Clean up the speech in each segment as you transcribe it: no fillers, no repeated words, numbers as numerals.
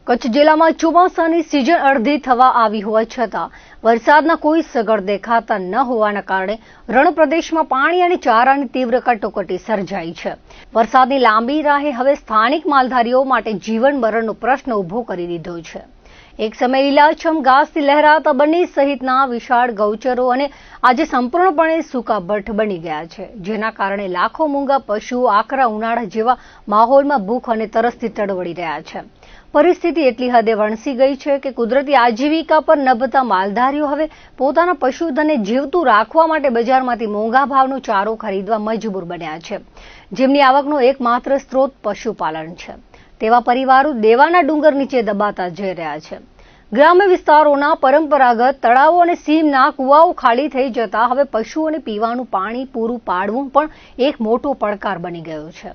કચ્છ જિલ્લામાં ચોમાસાની સિઝન અડધી થવા આવી હોવા છતાં વરસાદના કોઈ સગડ દેખાતા ન હોવાના કારણે રણ પ્રદેશમાં પાણી અને ચારાની તીવ્ર કટોકટી સર્જાઈ છે. વરસાદની લાંબી રાહે હવે સ્થાનિક માલધારીઓ માટે જીવન મરણનો પ્રશ્ન ઉભો કરી દીધો છે. એક સમય લીલાછમ ઘાસથી લહેરાતા બન્ની સહિતના વિશાળ ગૌચરો અને આજે સંપૂર્ણપણે સૂકા ભઠ્ઠ બની ગયા છે, જેના કારણે લાખો મૂંગા પશુઓ આકરા ઉનાળા જેવા માહોલમાં ભૂખ અને તરસથી તડવડી રહ્યા છે. પરિસ્થિતિ એટલી હદે વણસી ગઈ છે કે કુદરતી આજીવિકા પર નભતા માલધારીઓ હવે પોતાના પશુધનને જીવતું રાખવા માટે બજારમાંથી મોંઘા ભાવનો ચારો ખરીદવા મજબૂર બન્યા છે, જેમની આવકનો એકમાત્ર સ્ત્રોત પશુપાલન છે. તેવા પરિવારો દેવાના ડુંગર નીચે દબાતા જઈ રહ્યા છે. ગ્રામ્ય વિસ્તારોના પરંપરાગત તળાવો અને સીમના કુવાઓ ખાલી થઈ જતા હવે પશુઓને પીવાનું પાણી પૂરું પાડવું પણ એક મોટો પડકાર બની ગયો છે.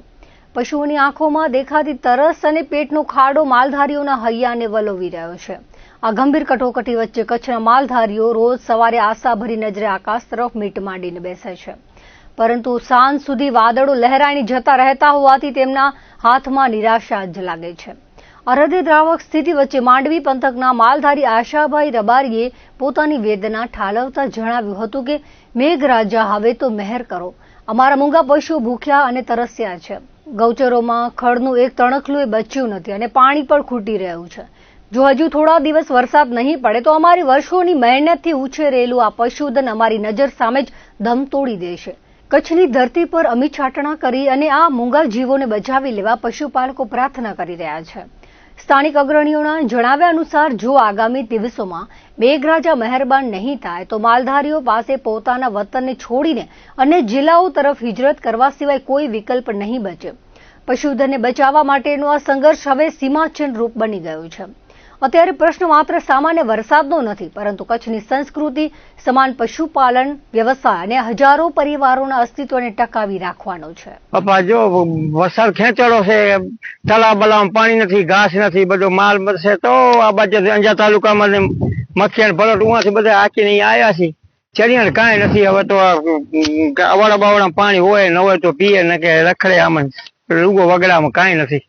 પશુઓની આંખોમાં દેખાતી તરસ અને પેટનો ખાડો માલધારીઓના હૈયાને વલોવી રહ્યો છે. આ ગંભીર કટોકટી વચ્ચે કચ્છના માલધારીઓ રોજ સવારે આશાભરી નજરે આકાશ તરફ મીટ માંડીને બેસે છે, પરંતુ સાંજ સુધી વાદળો લહેરાઈને જતા રહેતા હોવાથી તેમના હાથમાં નિરાશા જ લાગે છે. હૃદયદ્રાવક સ્થિતિ વચ્ચે માંડવી પંથકના માલધારી આશાભાઈ રબારીએ પોતાની વેદના ઠાલવતા જણાવ્યું હતું કે મેઘરાજા હવે તો મહેર કરો, અમારા મૂંગા પશુઓ ભૂખ્યા અને તરસ્યા છે. ગૌચરોમાં ખડનું એક તણખલું બચ્યું નથી અને પાણી પણ ખૂટી રહ્યું છે. જો હજુ થોડા દિવસ વરસાદ નહીં પડે તો અમારી વર્ષોની મહેનતથી ઉછેરેલું આ પશુધન અમારી નજર સામે જ દમ તોડી દેશે. કચ્છની ધરતી પર અમી છાટણા કરી અને આ મૂંગા જીવોને બચાવી લેવા પશુપાલકો પ્રાર્થના કરી રહ્યા છે. સ્થાનિક અગ્રણીઓના જણાવ્યા અનુસાર જો આગામી દિવસોમાં મેઘરાજા મહેરબાન નહીં થાય તો માલધારીઓ પાસે પોતાના વતનને છોડીને અન્ય જિલ્લાઓ તરફ હિજરત કરવા સિવાય કોઈ વિકલ્પ નહીં બચે. પશુધનને બચાવવા માટેનો આ સંઘર્ષ હવે સીમાચિહ્ન રૂપ બની ગયો છે. અત્યારે પ્રશ્ન માત્ર સામાન્ય વરસાદનો નથી, પરંતુ કચ્છની સંસ્કૃતિ, સમાન પશુપાલન વ્યવસાય અને હજારો પરિવારોના અસ્તિત્વને ટકાવી રાખવાનો છે. પપ્પા જો વરસાદ ખેંચાડો છે, તળાવ બલામાં પાણી નથી, ઘાસ નથી, બધો માલ મળશે તો આ બાજુ અંજાર તાલુકામાં મખિયાણ ભરત ઉવાથી બધા હાકીને આવ્યા છે. ચડિયાણ કાંઈ નથી. હવે તો અવાડા બાવડા પાણી હોય ન હોય તો પીએ ને કે રખડે આમાં રૂગો વગડામાં કાંઈ નથી.